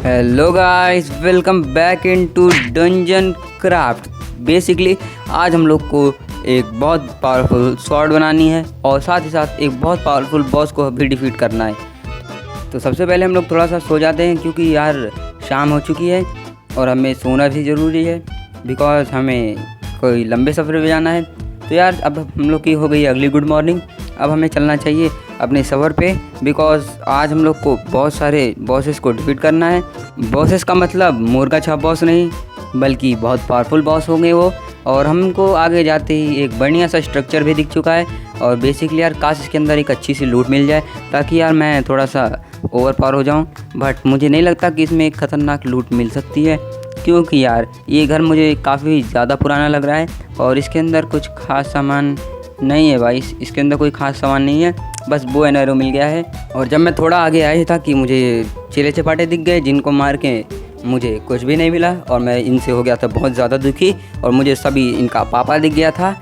Hello guys, welcome back in to Dungeon Craft. Basically आज हम लोग को एक बहुत पावरफुल स्वॉर्ड बनानी है और साथ ही साथ एक बहुत पावरफुल बॉस को भी डिफीट करना है। तो सबसे पहले हम लोग थोड़ा सा सो जाते हैं क्योंकि यार शाम हो चुकी है और हमें सोना भी ज़रूरी है बिकॉज हमें कोई लंबे सफ़र पे जाना है। तो यार अब हम लोग की हो गई अगली गुड मॉर्निंग। अब हमें चलना चाहिए अपने सफ़र पे बिकॉज आज हम लोग को बहुत सारे बॉसेस को डिफीट करना है। बॉसेस का मतलब मुर्गा छाप बॉस नहीं बल्कि बहुत पावरफुल बॉस होंगे वो। और हमको आगे जाते ही एक बढ़िया सा स्ट्रक्चर भी दिख चुका है और बेसिकली यार काश इसके अंदर एक अच्छी सी लूट मिल जाए ताकि यार मैं थोड़ा सा ओवर पावर हो जाऊँ। बट मुझे नहीं लगता कि इसमें एक ख़तरनाक लूट मिल सकती है क्योंकि यार ये घर मुझे काफ़ी ज़्यादा पुराना लग रहा है और इसके अंदर कुछ ख़ास सामान नहीं है भाई। इसके अंदर कोई ख़ास सामान नहीं है, बस बो एंड एरो मिल गया है। और जब मैं थोड़ा आगे आया था कि मुझे चेले चपाटे दिख गए जिनको मार के मुझे कुछ भी नहीं मिला और मैं इनसे हो गया था बहुत ज़्यादा दुखी। और मुझे सभी इनका पापा दिख गया था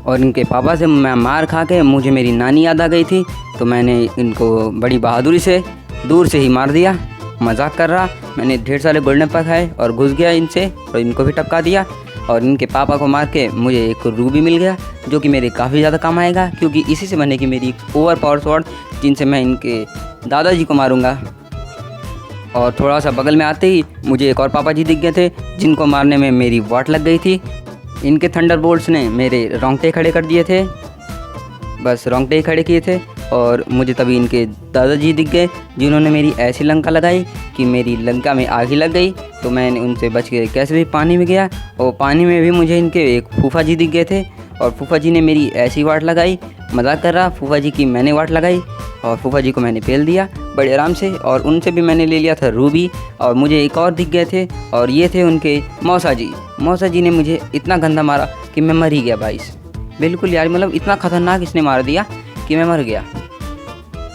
और इनके पापा से मैं मार खा के मुझे मेरी नानी याद आ गई थी। तो मैंने इनको बड़ी बहादुरी से दूर से ही मार दिया। मजाक कर रहा, मैंने ढेर सारे गोल्डन एप्पल खाए और घुस गया इनसे और इनको भी टपका दिया। और इनके पापा को मार के मुझे एक रूबी मिल गया जो कि मेरे काफ़ी ज़्यादा काम आएगा क्योंकि इसी से बनेगी मेरी ओवर पावर स्वॉर्ड जिनसे मैं इनके दादाजी को मारूंगा। और थोड़ा सा बगल में आते ही मुझे एक और पापा जी दिख गए थे जिनको मारने में मेरी वाट लग गई थी। इनके थंडरबोल्ट्स ने मेरे रोंगटे खड़े कर दिए थे, बस रोंगटे ही खड़े किए थे। और मुझे तभी इनके दादाजी दिख गए जिन्होंने मेरी ऐसी लंका लगाई कि मेरी लंका में आग ही लग गई। तो मैंने उनसे बच के कैसे भी पानी में गया और पानी में भी मुझे इनके एक फूफा जी दिख गए थे और फूफा जी ने मेरी ऐसी वाट लगाई। मजाक कर रहा, फूफा जी की मैंने वाट लगाई और फूफा जी को मैंने पेल दिया बड़े आराम से। और उनसे भी मैंने ले लिया था रूबी। और मुझे एक और दिख गए थे और ये थे उनके मौसा जी। मौसा जी ने मुझे इतना गंदा मारा कि मैं मर ही गया भाई। बिल्कुल यार, मतलब इतना ख़तरनाक इसने मार दिया कि मैं मर गया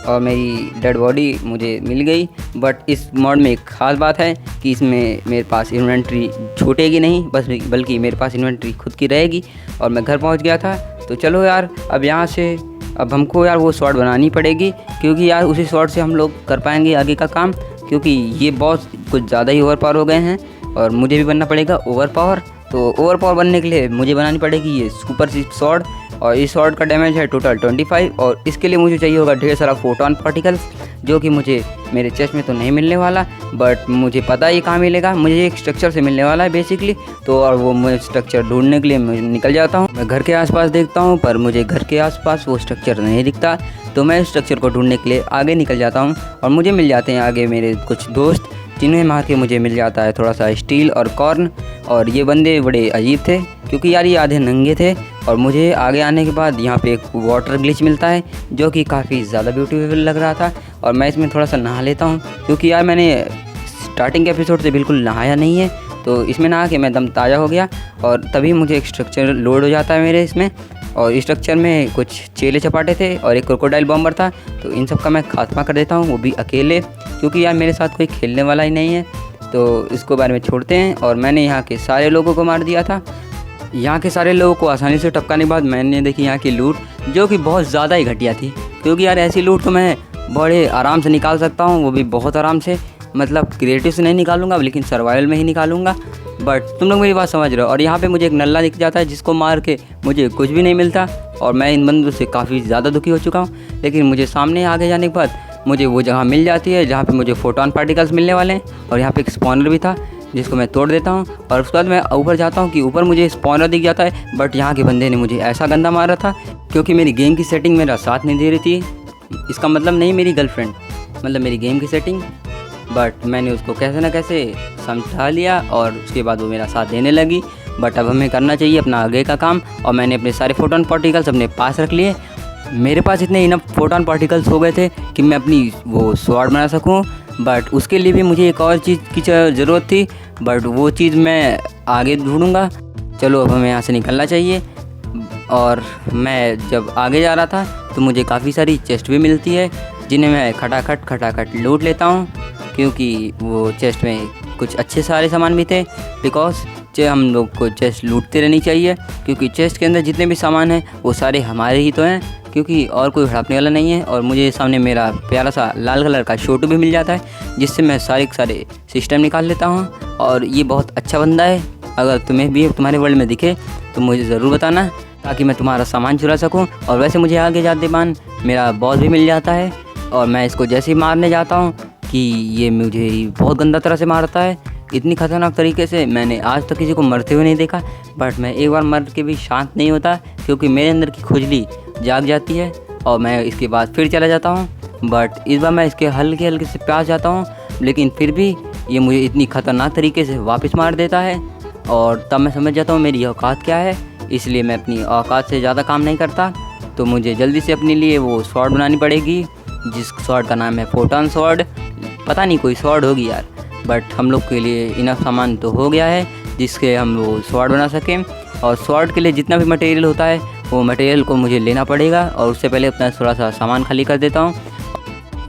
और मेरी डेड बॉडी मुझे मिल गई। बट इस मॉड में एक ख़ास बात है कि इसमें मेरे पास इन्वेंट्री छूटेगी नहीं बल्कि मेरे पास इन्वेंट्री खुद की रहेगी। और मैं घर पहुंच गया था। तो चलो यार अब यहाँ से अब हमको यार वो स्वॉर्ड बनानी पड़ेगी क्योंकि यार उसी स्वॉर्ड से हम लोग कर पाएंगे आगे का काम क्योंकि ये बॉस कुछ ज़्यादा ही ओवर पावर हो गए हैं और मुझे भी बनना पड़ेगा ओवर पावर। तो ओवर पावर बनने के लिए मुझे बनानी पड़ेगी ये सुपर स्वॉर्ड और इस स्वॉर्ड का डैमेज है टोटल 25 और इसके लिए मुझे चाहिए होगा ढेर सारा फोटोन पार्टिकल्स जो कि मुझे मेरे चेस्ट में तो नहीं मिलने वाला बट मुझे पता है ये कहाँ मिलेगा। मुझे एक स्ट्रक्चर से मिलने वाला है बेसिकली। तो और वो मैं स्ट्रक्चर ढूंढने के लिए मैं निकल जाता हूँ। मैं घर के आसपास देखता हूँ पर मुझे घर के आसपास वो स्ट्रक्चर नहीं दिखता। तो मैं स्ट्रक्चर को ढूंढने के लिए आगे निकल जाता हूँ और मुझे मिल जाते हैं आगे मेरे कुछ दोस्त जिन्हें मार के मुझे मिल जाता है थोड़ा सा स्टील और कॉर्न। और ये बंदे बड़े अजीब थे क्योंकि यार ये आधे नंगे थे। और मुझे आगे आने के बाद यहाँ पे एक वाटर ग्लिच मिलता है जो कि काफ़ी ज़्यादा ब्यूटीफुल लग रहा था और मैं इसमें थोड़ा सा नहा लेता हूँ क्योंकि यार मैंने स्टार्टिंग के एपिसोड से बिल्कुल नहाया नहीं है। तो इसमें नहा के मैं दम ताज़ा हो गया और तभी मुझे एक स्ट्रक्चर लोड हो जाता है मेरे इसमें। और इस स्ट्रक्चर में कुछ चेले चपाटे थे और एक क्रोकोडाइल बॉम्बर था। तो इन सब का मैं खात्मा कर देता हूँ, वो भी अकेले क्योंकि यार मेरे साथ कोई खेलने वाला ही नहीं है। तो इसको बारे में छोड़ते हैं। और मैंने यहाँ के सारे लोगों को मार दिया था। यहाँ के सारे लोगों को आसानी से टपकाने के बाद मैंने देखी यहाँ की लूट जो कि बहुत ज़्यादा ही घटिया थी क्योंकि यार ऐसी लूट तो मैं बड़े आराम से निकाल सकता हूँ, वो भी बहुत आराम से। मतलब क्रिएटिव से नहीं निकालूंगा लेकिन सर्वाइवल में ही निकालूंगा। बट तुम लोग मेरी बात समझ रहे हो। और यहाँ पे मुझे एक नल्ला दिख जाता है जिसको मार के मुझे कुछ भी नहीं मिलता और मैं इन बंदों से काफ़ी ज़्यादा दुखी हो चुका हूँ। लेकिन मुझे सामने आगे जाने के बाद मुझे वो जगह मिल जाती है जहाँ पे मुझे फोटोन पार्टिकल्स मिलने वाले हैं। और यहाँ पे एक स्पॉनर भी था जिसको मैं तोड़ देता हूँ और उसके बाद मैं ऊपर जाता हूँ कि ऊपर मुझे स्पॉनर दिख जाता है। बट यहाँ के बंदे ने मुझे ऐसा गंदा मारा था क्योंकि मेरी गेम की सेटिंग मेरा साथ नहीं दे रही थी। इसका मतलब नहीं मेरी गर्लफ्रेंड, मतलब मेरी गेम की सेटिंग। बट मैंने उसको कैसे ना कैसे समझा लिया और उसके बाद वो मेरा साथ देने लगी। बट अब हमें करना चाहिए अपना आगे का काम और मैंने अपने सारे फोटोन पार्टिकल्स अपने पास रख लिए। मेरे पास इतने इनफ फोटोन पार्टिकल्स हो गए थे कि मैं अपनी वो स्वॉर्ड बना सकूं। बट उसके लिए भी मुझे एक और चीज़ की ज़रूरत थी बट वो चीज़ मैं आगे ढूंढूंगा। चलो अब हमें यहाँ से निकलना चाहिए। और मैं जब आगे जा रहा था तो मुझे काफ़ी सारी चेस्ट भी मिलती है जिन्हें मैं खटाखट लूट लेता हूँ क्योंकि वो चेस्ट में कुछ अच्छे सारे सामान भी थे, बिकॉज हम लोग को चेस्ट लूटते रहनी चाहिए, क्योंकि चेस्ट के अंदर जितने भी सामान हैं वो सारे हमारे ही तो हैं, क्योंकि और कोई हड़पने वाला नहीं है। और मुझे सामने मेरा प्यारा सा लाल कलर का छोटू भी मिल जाता है, जिससे मैं सारे के सारे सिस्टम निकाल लेता हूँ। और ये बहुत अच्छा बंदा है, अगर तुम्हें भी तुम्हारे वर्ल्ड में दिखे तो मुझे ज़रूर बताना, ताकि मैं तुम्हारा सामान चुरा सकूं। और वैसे मुझे आगे जाते मान मेरा बॉस भी मिल जाता है, और मैं इसको जैसे ही मारने जाता हूं कि ये मुझे बहुत गंदा तरह से मारता है, इतनी ख़तरनाक तरीके से मैंने आज तक किसी को मरते हुए नहीं देखा। बट मैं एक बार मर के भी शांत नहीं होता, क्योंकि मेरे अंदर की खुजली जाग जाती है और मैं इसके बाद फिर चला जाता हूँ। बट इस बार मैं इसके हल्के हल्के से प्यास जाता हूँ, लेकिन फिर भी ये मुझे इतनी ख़तरनाक तरीके से वापस मार देता है। और तब मैं समझ जाता हूँ मेरी औकात क्या है, इसलिए मैं अपनी औकात से ज़्यादा काम नहीं करता। तो मुझे जल्दी से अपने लिए वो स्वॉर्ड बनानी पड़ेगी, जिस स्वॉर्ड का नाम है फोटॉन स्वॉर्ड। पता नहीं कोई स्वॉर्ड होगी यार, बट हम लोग के लिए इनफ सामान तो हो गया है जिसके हम वो स्वॉर्ड बना सकें। और स्वॉर्ड के लिए जितना भी मटेरियल होता है वो मटेरियल को मुझे लेना पड़ेगा, और उससे पहले अपना थोड़ा सा सामान खाली कर देता हूँ।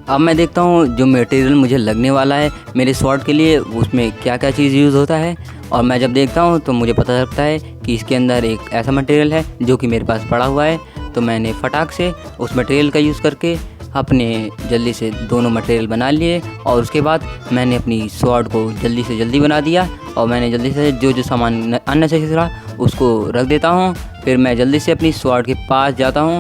अब मैं देखता हूँ जो मटेरियल मुझे लगने वाला है मेरे स्वॉर्ड के लिए, उसमें क्या क्या चीज़ यूज़ होता है। और मैं जब देखता हूँ तो मुझे पता चलता है कि इसके अंदर एक ऐसा मटेरियल है जो कि मेरे पास पड़ा हुआ है। तो मैंने फटाक से उस मटेरियल का यूज़ करके अपने जल्दी से दोनों मटेरियल बना लिए, और उसके बाद मैंने अपनी स्वॉर्ड को जल्दी से जल्दी बना दिया। और मैंने जल्दी से जो सामान अननेसेसरी था उसको रख देता हूँ। फिर मैं जल्दी से अपनी स्वॉर्ड के पास जाता हूँ,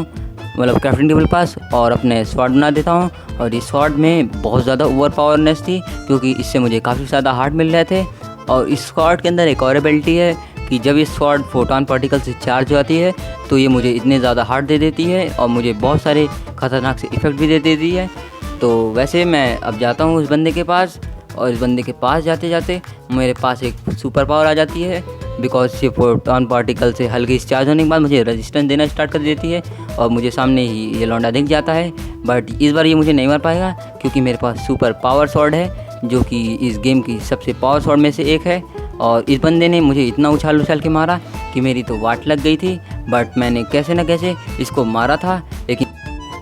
मतलब क्राफ्टिंग टेबल पास, और अपने स्वॉर्ड बना देता हूँ। और इस स्वॉर्ड में बहुत ज़्यादा ओवर पावरनेस थी, क्योंकि इससे मुझे काफ़ी ज़्यादा हार्ट मिल रहे थे। और इस स्वॉर्ड के अंदर एक और एबिलिटी है कि जब ये स्वॉर्ड फोटॉन पार्टिकल से चार्ज हो जाती है तो ये मुझे इतने ज़्यादा हार्ट दे देती है, और मुझे बहुत सारे ख़तरनाक से इफ़ेक्ट भी दे देती है। तो वैसे मैं अब जाता हूँ उस बंदे के पास, और इस बंदे के पास जाते जाते मेरे पास एक सुपर पावर आ जाती है, बिकॉज ये फोटॉन पार्टिकल से हल्की चार्ज होने के बाद मुझे रेजिस्टेंस देना स्टार्ट कर देती है, और मुझे सामने ही ये लौंडा दिख जाता है। बट इस बार ये मुझे नहीं मार पाएगा, क्योंकि मेरे पास सुपर पावर स्वॉर्ड है, जो कि इस गेम की सबसे पावर स्वॉर्ड में से एक है। और इस बंदे ने मुझे इतना उछाल उछाल के मारा कि मेरी तो वाट लग गई थी। बट मैंने कैसे न कैसे इसको मारा था, लेकिन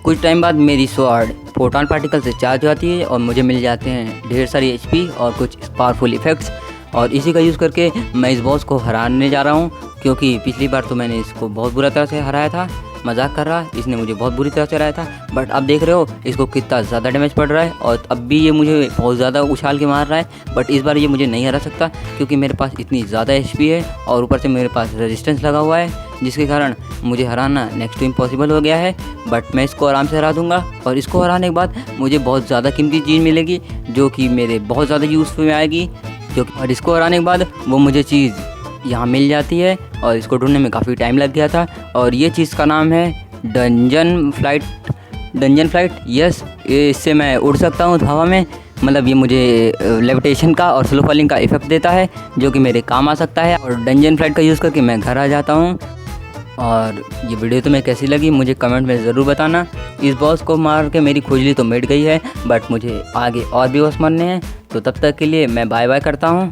कुछ टाइम बाद मेरी स्वॉर्ड फोटॉन पार्टिकल से चार्ज हो जाती है, और मुझे मिल जाते हैं ढेर सारी HP और कुछ पावरफुल इफ़ेक्ट्स। और इसी का यूज़ करके मैं इस बॉस को हराने जा रहा हूँ, क्योंकि पिछली बार तो मैंने इसको बहुत बुरा तरह से हराया था। मजाक कर रहा, इसने मुझे बहुत बुरी तरह से हराया था। बट अब देख रहे हो इसको कितना ज़्यादा डैमेज पड़ रहा है, और अब भी ये मुझे बहुत ज़्यादा उछाल के मार रहा है। बट इस बार ये मुझे नहीं हरा सकता, क्योंकि मेरे पास इतनी ज़्यादा HP है, और ऊपर से मेरे पास रेजिस्टेंस लगा हुआ है, जिसके कारण मुझे हराना नेक्स्ट टू इम्पॉसिबल हो गया है। बट मैं इसको आराम से हरा दूंगा, और इसको हराने के बाद मुझे बहुत ज़्यादा कीमती चीज़ मिलेगी, जो कि मेरे बहुत ज़्यादा यूज़फुल में आएगी। और इसको हराने के बाद वो मुझे चीज़ यहाँ मिल जाती है, और इसको ढूंढने में काफ़ी टाइम लग गया था। और ये चीज़ का नाम है डंजन फ्लाइट। यस, इससे मैं उड़ सकता हूँ हवा में, मतलब ये मुझे लेविटेशन का और स्लो फॉलिंग का इफ़ेक्ट देता है, जो कि मेरे काम आ सकता है। और डंजन फ्लाइट का यूज़ करके मैं घर आ जाता हूँ। और ये वीडियो तुम्हें कैसी लगी मुझे कमेंट में ज़रूर बताना। इस बॉस को मार के मेरी खुजली तो मिट गई है, बट मुझे आगे और भी बॉस मारने हैं। तो तब तक के लिए मैं बाय बाय करता हूँ।